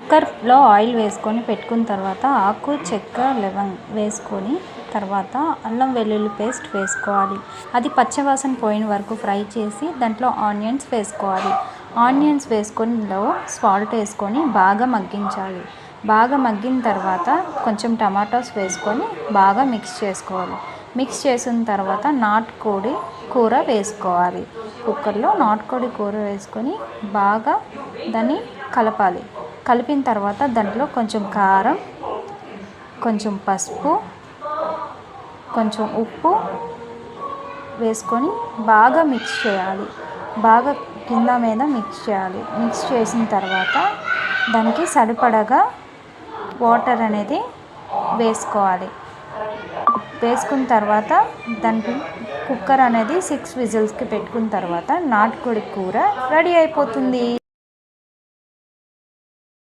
కుక్కర్లో ఆయిల్ వేసుకొని పెట్టుకున్న తర్వాత ఆకు చెక్క లవంగం వేసుకొని తర్వాత అల్లం వెల్లుల్లి పేస్ట్ వేసుకోవాలి. అది పచ్చవాసన పోయిన వరకు ఫ్రై చేసి దాంట్లో ఆనియన్స్ వేసుకోవాలి. ఆనియన్స్ వేసుకొని సాల్ట్ వేసుకొని బాగా మగ్గించాలి. బాగా మగ్గిన తర్వాత కొంచెం టమాటోస్ వేసుకొని బాగా మిక్స్ చేసుకోవాలి. మిక్స్ చేసిన తర్వాత నాటుకోడి కూర వేసుకోవాలి. కుక్కర్లో నాటుకోడి కూర వేసుకొని బాగా దాన్ని కలపాలి. కలిపిన తర్వాత దాంట్లో కొంచెం కారం, కొంచెం పసుపు, కొంచెం ఉప్పు వేసుకొని బాగా మిక్స్ చేయాలి. బాగా కింద మీద మిక్స్ చేయాలి. మిక్స్ చేసిన తర్వాత దానికి సరిపడగా వాటర్ అనేది వేసుకోవాలి. వేసుకున్న తర్వాత దాంట్లో కుక్కర్ అనేది 6 విజిల్స్కి పెట్టుకున్న తర్వాత నాటుకోడి కూర రెడీ అయిపోతుంది.